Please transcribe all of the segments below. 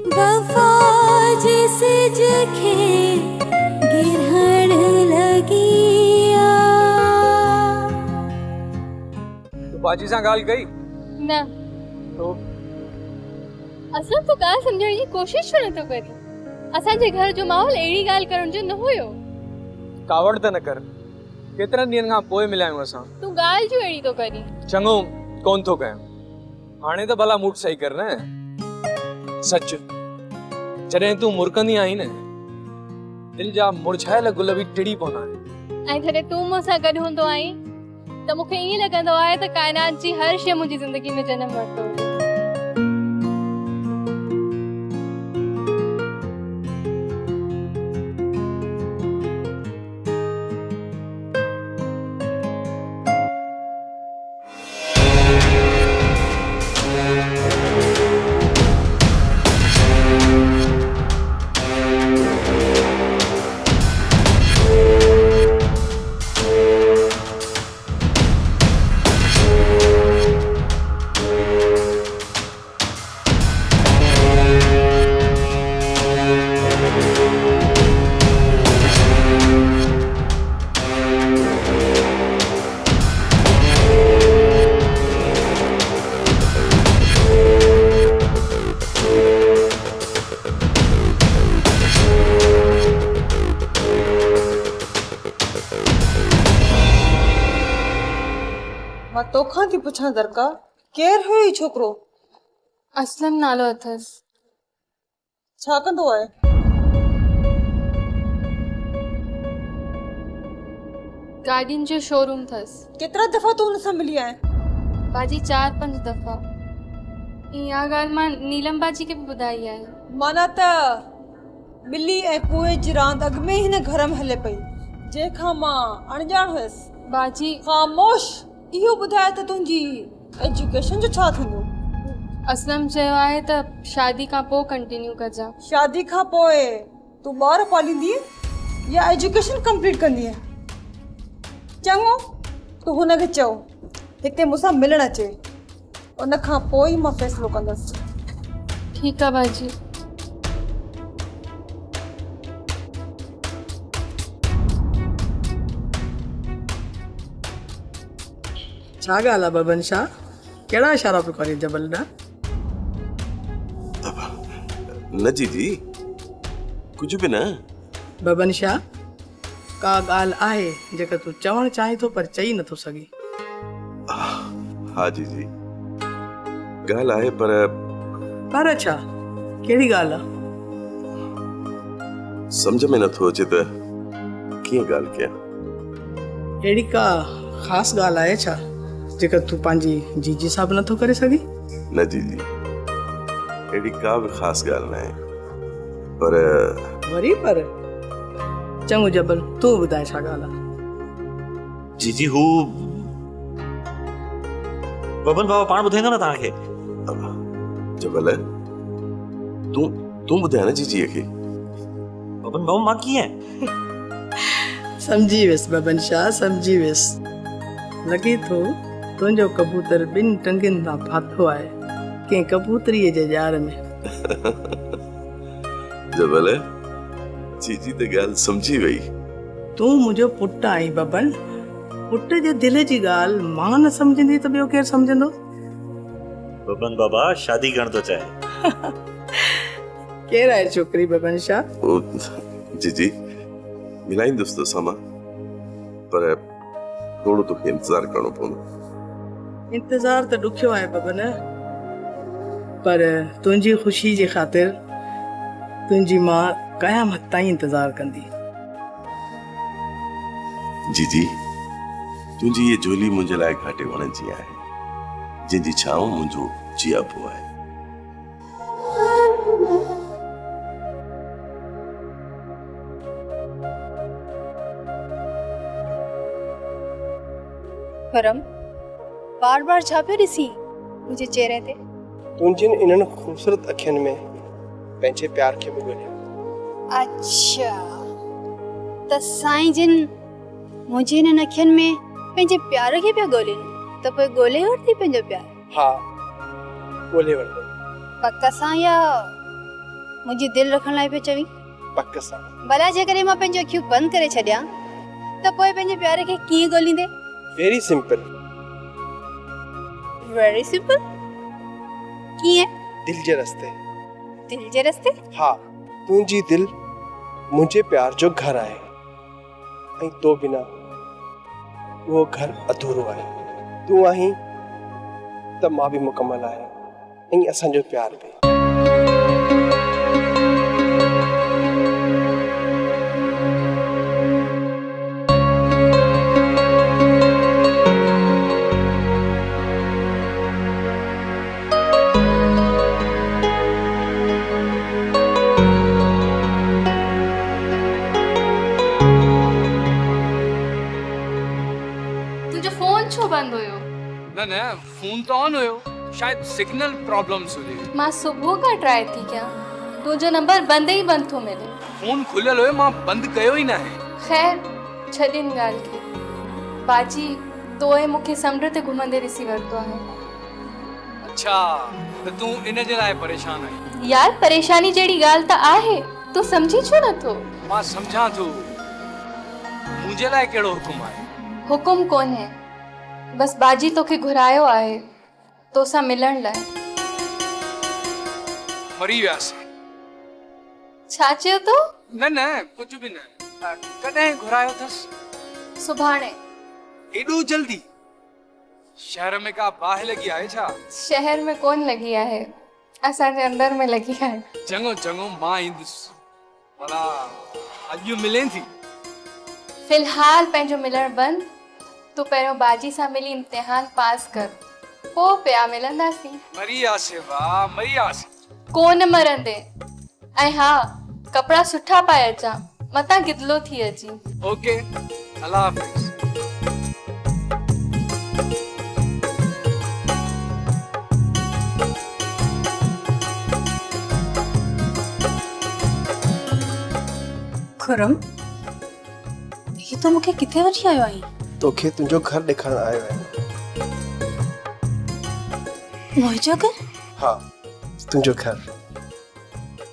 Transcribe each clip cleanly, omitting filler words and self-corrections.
वफा जैसे जखे गिरहण लगिया। तो बाजी सां ॻाल्हि कई न तो असां तो ॻाल्हि सम्झण जी कोशिश छो नथो करी। असांजे घर जो माहौल अहिड़ी ॻाल्हि करण जो न हुयो। कावड़ त न कर, केतिरनि ॾींहंनि खां पोइ मिलिया आहियूं असां। तूं ॻाल्हि जो अहिड़ी तो करी। चङो कोन थो कयां, हाणे त भला मूड सही कर न। सच जॾहिं तूं मुरकंदी आहीं न, दिल जा मुरझायल गुल बि टिड़ी पवंदा आहिनि। ऐं जॾहिं तूं मूंसां गॾु हूंदो आहीं त मूंखे ईअं लॻंदो आहे त काइनात जी हर शइ मुंहिंजी ज़िंदगी में जनम वरितो। मां तोखां थी पुछां दरका, केर हुयो ई छोकिरो? असलम नालो अथसि। छा कंदो आहे? गाॾियुनि जो शोरूम अथसि। केतिरा दफ़ा तूं हुन सां मिली आहे? बाजी 4-5 दफ़ा। इहा ॻाल्हि मां नीलम बाजी खे बि ॿुधाई आहे। माना त ॿिली ऐं कुए जी रांदि अॻु में हिन घर में हले पई, जंहिंखां मां अणॼाण हुयसि। बाजी ख़ामोश, इहो ॿुधाए त तुंहिंजी एजुकेशन जो छा थींदो? असलम चयो आहे त शादी खां पोइ कंटिन्यू कजां। शादी खां पोइ तूं ॿार पालींदीअ या एजुकेशन कंप्लीट कंदीअ? चङो, तूं हुनखे चओ हिते मूंसां मिलण अचे, उन खां पोइ ई मां फ़ैसिलो कंदसि। ठीकु आहे बाजी। छा ॻाल्हि आहे बबन शाह, कहिड़ा इशारा पियो करे जबल ॾांहुं? न जीजी, कुझु बि न। बबन शाह, का ॻाल्हि आहे जेका तूं चवणु चाहीं थो पर चई नथो सघीं? हा जीजी, ॻाल्हि आहे पर छा, कहिड़ी ॻाल्हि आहे? सम्झ में नथो अचे त कीअं ॻाल्हि कयां। अहिड़ी का ख़ासि ॻाल्हि आहे छा जेका तूं पंहिंजी जीजी सां बि नथो करे सघीं? न जीजी, अहिड़ी का बि ख़ासि ॻाल्हि न आहे, पर वरी पर? चङो जबल, तूं ॿुधाए छा ॻाल्हि आहे? जीजी हू बबन बाबा पाण ॿुधाईंदो न तव्हांखे। जबल, तूं ॿुधाए न जीजीअ खे। बबन बाबा मां कीअं? समझी वियसि बबन शाह, समझी वियसि। लॻे थो तुंहिंजो कबूतर ॿिनि टंगियुनि सां फाथो आहे कंहिं कबूतरीअ जे ॼार में। जबल, जीजी त ॻाल्हि समझी वई। तूं मुंहिंजो पुटु आहीं बबन, पुट जे दिल जी ॻाल्हि मां न सम्झंदी त ॿियो केरु सम्झंदो? बबन बाबा शादी करण थो चाहे। केरु आहे छोकिरी बबन शाह? जीजी, मिलाईंदुसि तोसां मां, पर थोरो तोखे इंतज़ारु करणो पवंदो। इंतज़ारु त ॾुखियो आहे बबन, पर तुंहिंजी ख़ुशी जे ख़ातिर तुंहिंजी मां क़यामत ताईं इंतज़ारु कंदी। जीजी, तुंहिंजी ये झोली मुंहिंजे लाइ घाटे वण जी आहे, जंहिंजी छांव मुंहिंजो जियाबो आहे। परम बार बार छा पियो ॾिसी मुंहिंजे चेहरे ते? तुंहिंजिन इन्हनि ख़ूबसूरत अखियुनि में पंहिंजे प्यार खे बि ॻोल्हियो। अच्छा, त साईं जिन मुंहिंजे हिननि अखियुनि में पंहिंजे प्यार खे पिया ॻोल्हिनि, त पोइ ॻोल्हे वरिती पंहिंजो प्यार? हा, ॻोल्हे वरितो। पक सां या मुंहिंजी दिलि रखण लाइ पियो चवीं? पक सां। भला जेकॾहिं मां पंहिंजो अखियूं बंदि करे छॾियां त पोइ पंहिंजे प्यार खे कीअं ॻोल्हींदे? Very simple. Very simple. कीअं? दिल जे रस्ते। दिलि जे रस्ते? हाँ, तुंहिंजी दिल मुंहिंजे प्यार जो घर आहे ऐं तो बिना वो घर अधूरो आहे। तूं आहीं त मां बि मुकमल आहियां ऐं असांजो प्यार बि। तुंहिंजो फोन छो बंदि हुयो? न फोन तो ऑन हुयो, शायद सिग्नल प्रॉब्लम्स हुजे। मां सुबुह खां ट्राई थी कयां, तुंहिंजो नंबर बंदि ई बंदि थो मिले। फोन खुलियल हुयो, मां बंदि कयो ई न आहे। ख़ैर छॾिन ॻाल्हि खे। बाजी तोए मूंखे समुंड ते घुमंदे ॾिसी वरितो आहे। अच्छा, त तूं इन जे लाइ परेशान आहीं? यार परेशानी जहिड़ी ॻाल्हि त आहे, तूं सम्झी छो नथो? मां सम्झां थो, मुंहिंजे लाइ कहिड़ो हुकुम आहे? हुकुम कोन्हे, बस बाजी तोखे घुरायो आहे तोसां मिलण लाइ। मरी वियासीं। छा चयो तो? न कुछ भी न। कॾहिं घुरायो अथसि? सुभाणे। एॾो जल्दी? शहर में का बाहि लगी आहे छा? शहर में कोन लगी आहे, असांजे अंदर में लगी आहे। चङो मां ईंदुसि। भला अॼु मिलें थी? फिलहाल पंहिंजो मिलण बंदि, तूं पहिरियों बाजी सां मिली इम्तिहान पास कर, पोइ पिया मिलंदासीं। मरी वियासीं वाह, मरी वियासीं। कोन मरंदे, ऐं हा कपिड़ा सुठा पाए अचां, मतां गिदलो थी अची। ओके, अल्लाह हाफ़िज़। खुरम, ये तो मूंखे किथे वठी आयो आई? तोखे तुंहिंजो घर ॾेखारण आयो आहियां। मुंहिंजो घर? हाँ, तुंहिंजो घर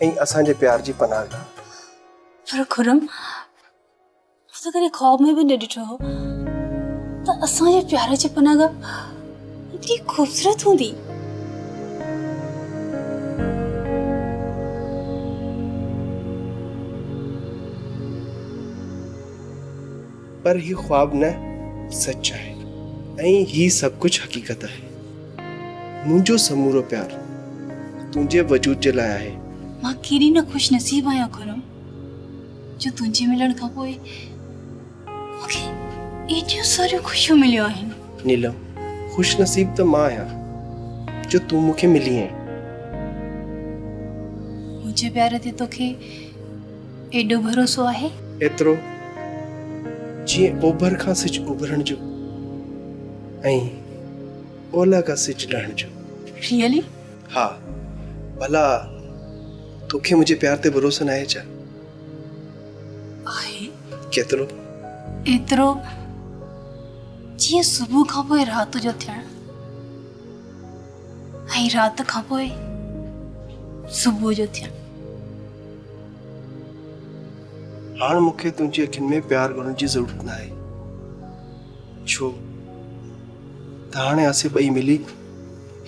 ऐं असांजे प्यार जी पनाहगाह। पर खुरम, असां कॾहिं ख्वाब में बि न ॾिठो हो त असांजे प्यार जी पनाहगाह एतिरी ख़ूबसूरत हूंदी। पर ही ख्वाब न सच आहे ऐं ही सब कुछ हकीकत आहे। मुंहिंजो समूरो प्यार तुंहिंजे वजूद जे लाइ आहे। मां केॾी न खुश नसीब आहियां खुरम, जो तुंहिंजे मिलण खां पोइ मूंखे एॾियूं सारियूं खुशियूं मिलियूं आहिनि। नीलम, खुश नसीब त मां आहियां जो तूं मूंखे मिली आहे। मुंहिंजे प्यार ते तोखे एॾो भरोसो आहे? एतिरो जीअं ओभर खां सिज उभरण जो ऐं ओला खां सिज लहण जो। रियली? हाँ, भला तोखे मुंहिंजे प्यार ते भरोसो न आहे छा? आहे। केतिरो? एतिरो जीअं सुबुह खां पोइ राति जो थियण ऐं राति खां पोइ सुबुह जो थियण। हाणे मूंखे तुंहिंजी अखियुनि में प्यार ॻोल्हण जी ज़रूरत न आहे, छो त हाणे असीं ॿई मिली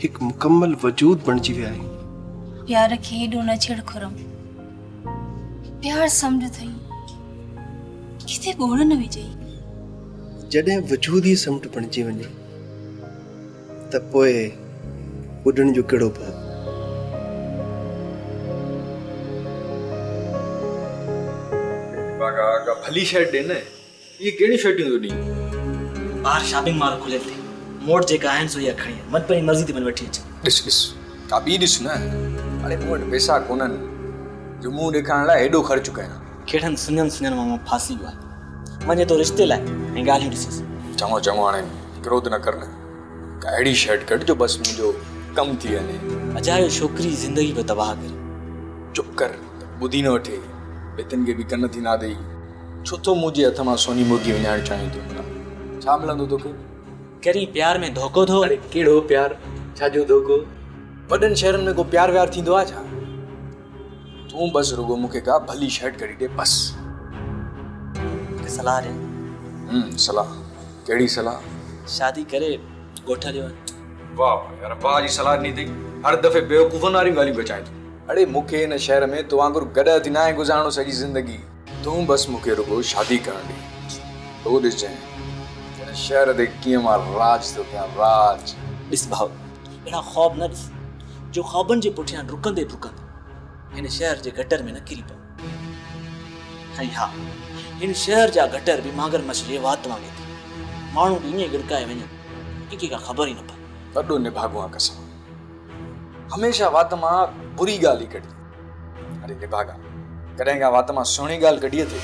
हिकु मुकमल वजूद बणिजी विया आहियूं। प्यार खे हेॾो न छेड़ खुरम, प्यार समुंड अथई, किथे ॻोड़ न विझई। जॾहिं वजूद ई समुंड बणिजी वञे त पोइ ॿुॾण जो कहिड़ो भउ? भली शर्ट ॾे न, ये कहिड़ी शर्टियूं थो ॾीं? ॿाहिरि शॉपिंग मॉल खुलियल अथई, मोट जेका आहिनि सो इहा खणी मत पंहिंजी मर्ज़ी थी वञी वठी अच। ॾिस का ॿी ॾिस न। अरे मूं वटि पैसा कोन्हनि जो मुंहुं ॾेखारण लाइ हेॾो ख़र्चु कयां। कहिड़नि सुञनि मां फासी वियो आहे, वञे तो रिश्ते लाइ ऐं ॻाल्हियूं ॾिसीसि। चङो हाणे क्रोध न कर न, का अहिड़ी शर्ट कढ जो बसि मुंहिंजो कमु थी वञे। अजायो छोकिरी ज़िंदगी पे तबाह करे। चुप कर, ॿुधी न वठे, ॿियनि खे बि कन थी ना ॾेई। छो तो मुंहिंजे हथ मां सोनी मुर्गी विञाइणु चाहीं तूं? छा मिलंदो तोखे? कहिड़ी प्यार में धोखो थो? अरे कहिड़ो प्यार, छाजो धोखो? वॾनि शहरनि में को प्यार व्यार थींदो आहे छा? तू बस रुगो मुखे का भली शर्ट करी दे बस। सलाह रे सलाह केड़ी सलाह? शादी करे गोठा लियो। वाह यार वाह जी सलाह नहीं थी, हर दफे बेवकूफन वाली गाली बचाए तू। अरे मुखे न शहर में तो वांगुर गड़ा थी ना गुजारणो सजी जिंदगी। तू बस मुखे रुगो शादी करण दी। तो दिस जाए शहर दे कीमा राज तो क्या राज। इस भाव एड़ा ख्वाब न दिस जो ख्वाबन जे पुठियां रुकंदे इन शहर जे गटर में न किरी पे। हाँ इन शहर जा गटर भी मांगर मछली वात वांगे थी। माण्हू ईअं गिड़काए वञनि की का ख़बर ई न पए। वॾो निभागो आहे कसम, हमेशा वात मां बुरी ॻाल्हि ई कढी। अरे निभागा कॾहिं का वात मां सुहिणी ॻाल्हि कढी अथई?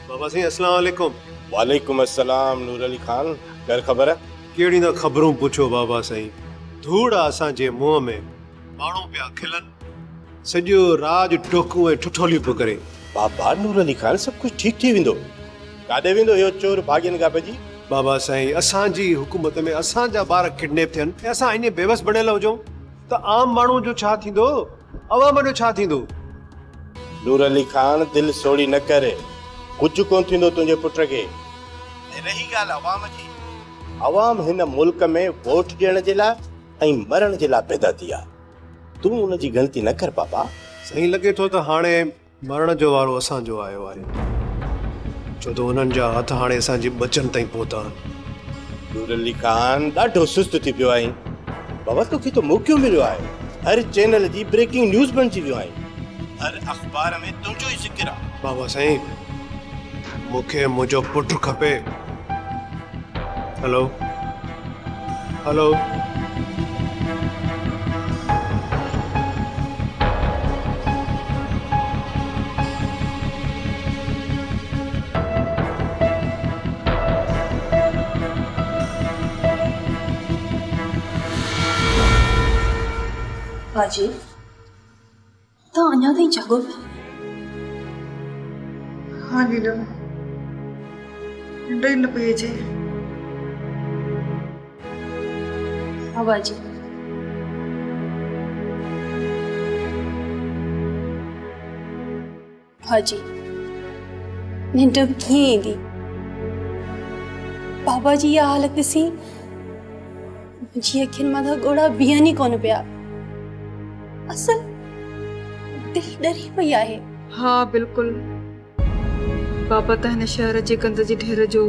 बाबा साईं अस्सलाम वालेकुम। वालेकुम अस्सलाम नूर अली खान, कर ख़बर है? केड़ी न ख़बरूं पुछो बाबा साईं। धूड़ असांजे मुंहं में, माण्हू पिया खिलन, सॼो राज टोकूं ऐं ठुठोलियूं पियो करे। बाबा नूर अली खान सब कुछ ठीक थी वेंदो। काॾे वेंदो इहो चोर भाॻियनि खां भॼी? बाबा साईं असांजी हुकूमत में असांजा ॿार किडनैप थियनि ऐं असां इन बेवस बणियल हुजूं त आम माण्हू जो छा थींदो, अवाम जो छा थींदो? नूर अली खान दिल सोड़ी न करे, कुछ कोन थींदो तुंहिंजे पुट खे। रही ॻाल्हि अवाम जी, अवाम हिन मुल्क में वोट ॾियण जे लाइ ऐं मरण जे लाइ पैदा थी आहे। तूं उन जी ग़लती न कर बाबा। साईं लॻे थो त हाणे मरण जो वारो असांजो आयो आहे, छो त उन्हनि जा हथ हाणे असांजे बचनि ताईं पहुता आहिनि। नूर अली खान ॾाढो सुस्त थी पियो आहे बाबा। तोखे तो मौक़ो मिलियो आहे, हर चैनल जी ब्रेकिंग न्यूज़ बणिजी वियो आहे, हर अख़बार में तुंहिंजो ई ज़िक्र आहे। बाबा साईं मुखे मुझो पुट खपे। हेलो हेलो बाजी तो अञा ताईं जागो पिया? हाँ नीलम निंड न पई अचे। हाँ बाजी बाजी निंड कीअं ईंदी? बाबा जी इहा हालत ॾिसी मुंहिंजी अखियुनि मां त ॻोड़ा बीहनि ई कोन पिया। असल दिल डरी पई आहे। हाँ बिल्कुल बाबा त हिन शहर जे गंद जे ढेर जो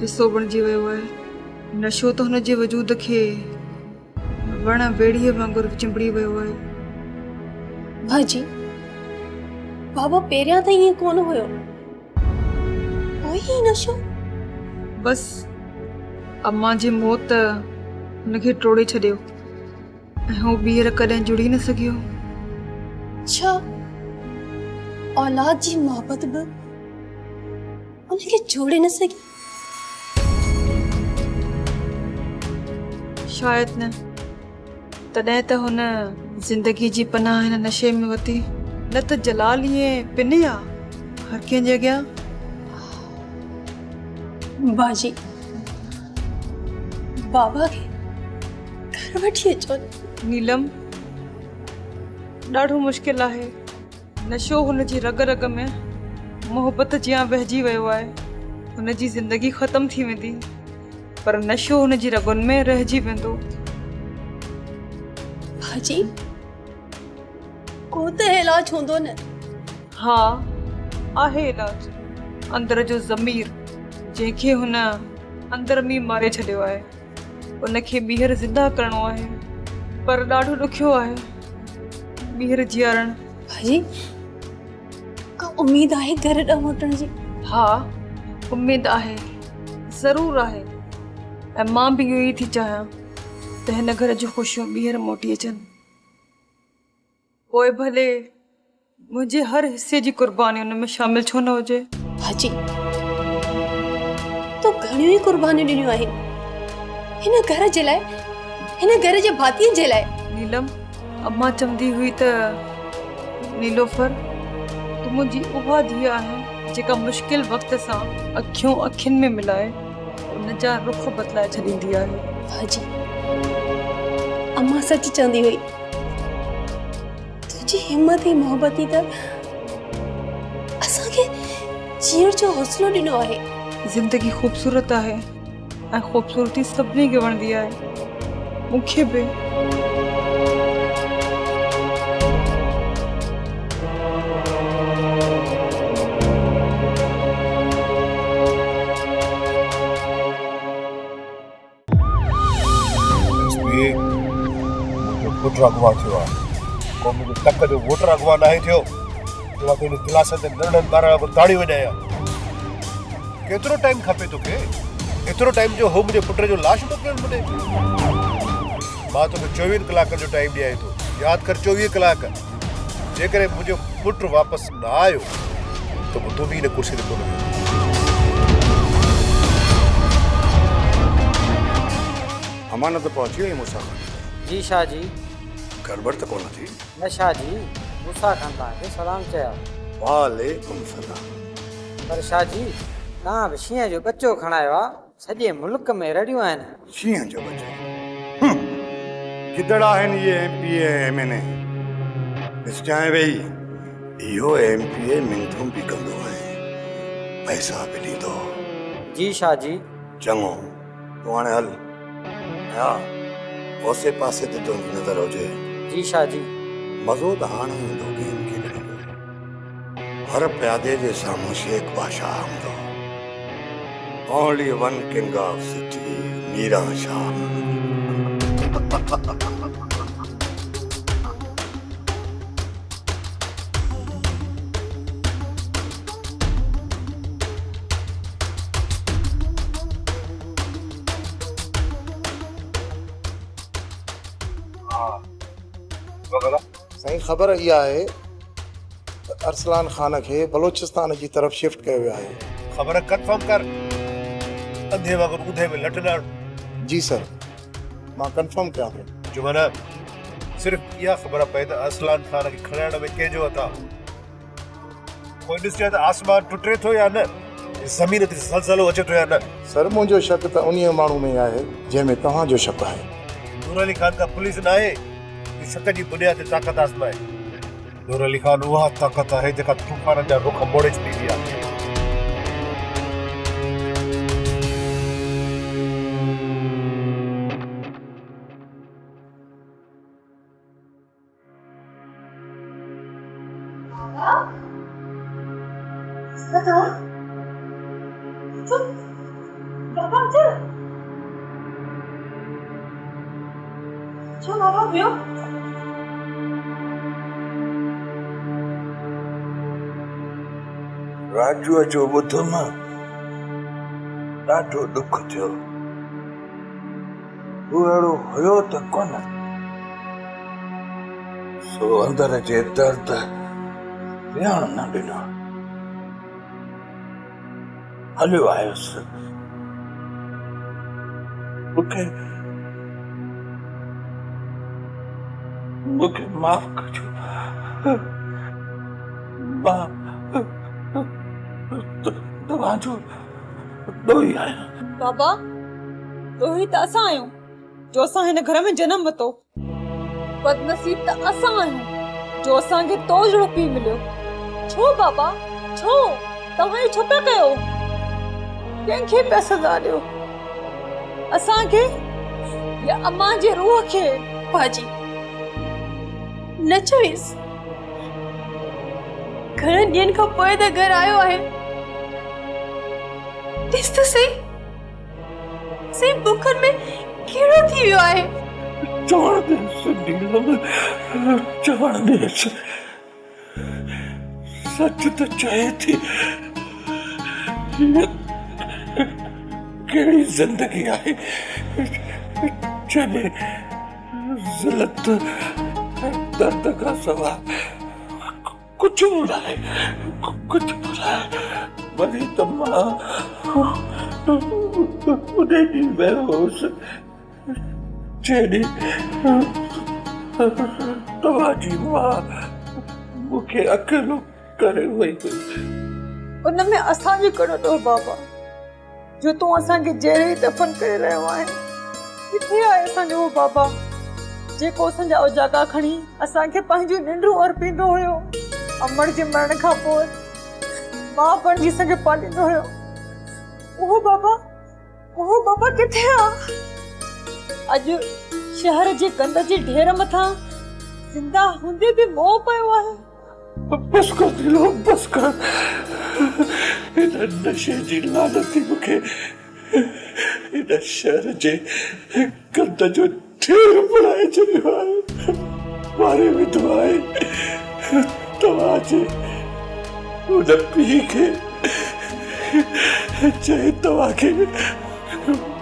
हिसो बणिजी वियो आहे। नशो त हुन जे वजूद खे वण ॿेड़ीअ वांगुरु चिंबड़ी वियो आहे। भाजी बाबा पहिरियां त ईअं कोन हुयो, पोइ ई नशो। बस अम्मा जी मौत हुनखे टोड़े छॾियो ऐं हू ॿीहर कॾहिं जुड़ी न सघियो। छा औलाद जी मोहब्बत बि उनखे जोड़े न सघी? शायद न, तॾहिं त हुन ज़िंदगी जी पनाह हिन नशे में वरिती। न त जलाल ईअं पिने आ हर कंहिंजे अॻियां। बाजी बाबा खे घर वठी अचो। नीलम ॾाढो मुश्किल आहे। नशो हुन जी रग रग में मोहब्बत जियां वहिजी वियो आहे। हुन जी ज़िंदगी ख़तम थी वेंदी पर नशो हुन जी रगुनि में रहिजी वेंदो। भाजी को त इलाज हूंदो न? हाँ आहे इलाज। अंदर जो ज़मीर जंहिंखे हुन अंदर में मारे छॾियो आहे उनखे ॿीहर ज़िंदा करणो आहे, पर ॾाढो ॾुखियो आहे ॿीहर जीअरण। भाजी का उम्मीद आहे घर ॾांहुं मोटण जी? हाँ उम्मीद आहे, ज़रूर आहे। ऐं मां बि इहो ई थी चाहियां त हिन घर जूं ख़ुशियूं ॿीहर मोटी अचनि। पोइ भले मुंहिंजे हर हिस्से जी कुर्बानी हुन में शामिल छो न हुजे। भाजी तो घणियूं ई कुर्बानियूं ॾिनियूं आहिनि हिन घर जे लाइ, हिन घर जे भातीअ जे लाइ। नीलम अम्मा चवंदी हुई त नीलोफर तूं मुंहिंजी उहा धीउ आहे जेका मुश्किल वक़्त सां अखियूं अखियुनि में मिलाए उन जा रुख बदिलाए छॾींदी आहे। भाजी अम्मा सच चवंदी हुई तुंहिंजी हिम्मत ऐं मोहबती त असांखे जीअण जो हौसलो ॾिनो आहे। ज़िंदगी ख़ूबसूरत आहे ऐं ख़ूबसूरती सभिनी खे वणंदी आहे, मूंखे बि। पुटु अॻुवा थियो आहे, को मुंहिंजे तक जो वोटर अॻुवा न आहे थियो जो तुंहिंजे गिलास ते नंढनि ॿारनि ताड़ी वॼाया। केतिरो टाइम खपे तोखे? एतिरो टाइम जो हो मुंहिंजे पुट जो लाश मोकिलियल मुॾे। मां तोखे 24 कलाकनि जो टाइम ॾियां थो, यादि कर 24 कलाक। जेकॾहिं मुंहिंजो पुटु वापसि न आयो त पोइ तूं बि हिन कुर्सी ते कोन वेहो। अमानत पहुची वई मूंसां? जी शाह जी। गड़बड़ त कोन थी? न शाह जी, मूंसां खां तव्हांखे सलाम चया। वालेकुम सलाम। पर शाह जी तव्हां बि शींहं जो बच्चो खणायो आहे, सॼे मुल्क में रड़ियूं आहिनि। शींहं जो बच्चो? किदड़ आहिनि इहे एमपीए एमएनए? ॾिसजांइ वेही, इहो एमपीए मिंथूं बि कंदो आहे, पैसा बि ॾींदो। जी शाह जी। चङो, तूं हाणे हल। हा, ओसे पासे ते तुंहिंजी नज़र हुजे। जी शाह जी। मज़ो त हाणे ईंदो गेम खेॾण जो। हर प्यादे जे साम्हूं शेख बादशाह हूंदो। Only one king of city, Meera Shah. साईं ख़बर इहा आहे त अरसलान ख़ान खे बलोचिस्तान जी तरफ़ शिफ्ट कयो वियो आहे। ख़बर कंफर्म कर, अंधे वांगुरु ॿुधे में लट न। जी सर, मां कंफर्म कयां थो। जो माना सिर्फ़ इहा ख़बर पए त अरसलान ख़ान खे खणाइण में कंहिंजो हथ आहे। कोई ॾिसजे त आसमान टुटे थो या न, ज़मीन ते ज़लज़लो अचे थो या न। सर मुंहिंजो शक त उन्हीअ माण्हू में आहे जंहिंमें तव्हांजो शक आहे। नूर अली खान का पुलिस न आहे, शक जी बुनियाद ते ताक़त आज़माए। नूर अली खान उहा ताक़त आहे जेका तूफ़ान जा रुख मोड़े छॾींदी आहे। राजू जो ॿुधुम ॾाढो दुख थियो। हू अहिड़ो हुयो त कोन, सो अंदर जे दर्द ॼाण न ॾिनो। हलियो आयुसि। मूंखे माफ़ कजो। मां तव्हांजो ॾोही आहियां। बाबा, ॾोही त असां आहियूं जो असां हिन घर में जनम वरितो। बदनसीब त असां आहियूं जो असांखे तो जहिड़ो पीउ मिलियो। छो बाबा, छो तव्हां इहो छो पिया कयो? कंहिंखे पिया सज़ा ॾियो, असांखे या अम्मा जे रूह खे? भाजी न चोइस, घणनि ॾींहंनि खां पोइ त घर आयो आहे। ॾिस त सही बुखनि में कहिड़ो थी वियो आहे। चवण ॾे, सच त चए थी। कहिड़ी ज़िंदगी आहे जॾहिं ज़िलत दर्द खां सवाइ कुझु बि न आहे, कुझु बि न आहे। वरी त मां उन ॾींहुं वियो हुउसि जॾहिं तव्हांजी मां मूंखे अकेलो करे वई उन में असांजो कहिड़ो ॾोह बाबा जो तूं असांखे जहिड़े ई दफ़न करे रहियो आहे। किथे आहे असांजो उहो बाबा जेको असांजा उजागा खणी असांखे पंहिंजूं निंड्रूं अर्पींदो हुयो। अमर जे मरण खां पोइ मां बणिजी असांखे पालींदो हुयो। उहो बाबा किथे आहे? अॼु शहर जे कंध जे ढेर मथां जिंदा हूंदे बि मोह पियो आहे। बस कर दिलो, बस कर। इन नशे जी लानती मूंखे इन शहर जे कंध जो ढेर बणाए छॾियो आहे। मारे विधो आहे तव्हांजे उन पीउ खे चए तव्हांखे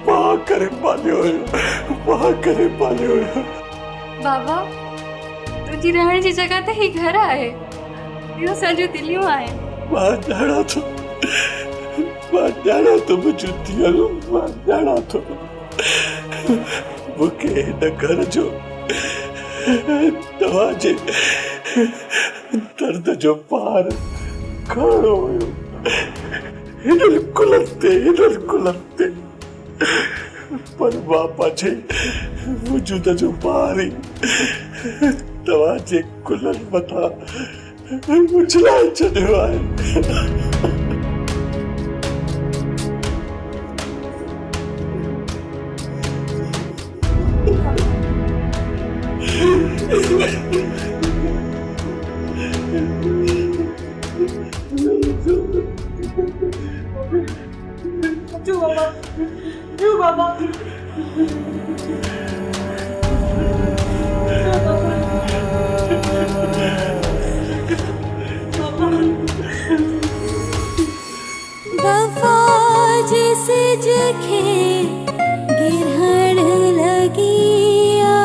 मां करे पालियो हुयो, मां करे पालियो हुयो। बाबा तुझी रहण जी जगह त ही घर आहे, इहो सॼो दिलियूं आहे। मां ॼाणा थो मुंहिंजो दियल, मां ॼाणा थो मूंखे हिन घर जो तव्हांजे दर्द जो पार खणो हुयो। हिननि कुलनि ते पर मां पंहिंजे वजूद जो पार ई तव्हांजे कुलनि मथां उछलाए छॾियो आहे। जो बाबा वफा जिसे जखे गिरहण लगिया।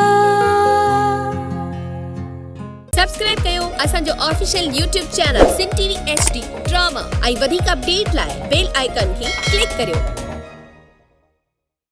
सब्सक्राइब कयो असांजो ऑफिशियल YouTube चैनल सिन टीवी HD ड्रामा ऐं वधीक अपडेट लाइ बेल आइकन खे क्लिक करियो।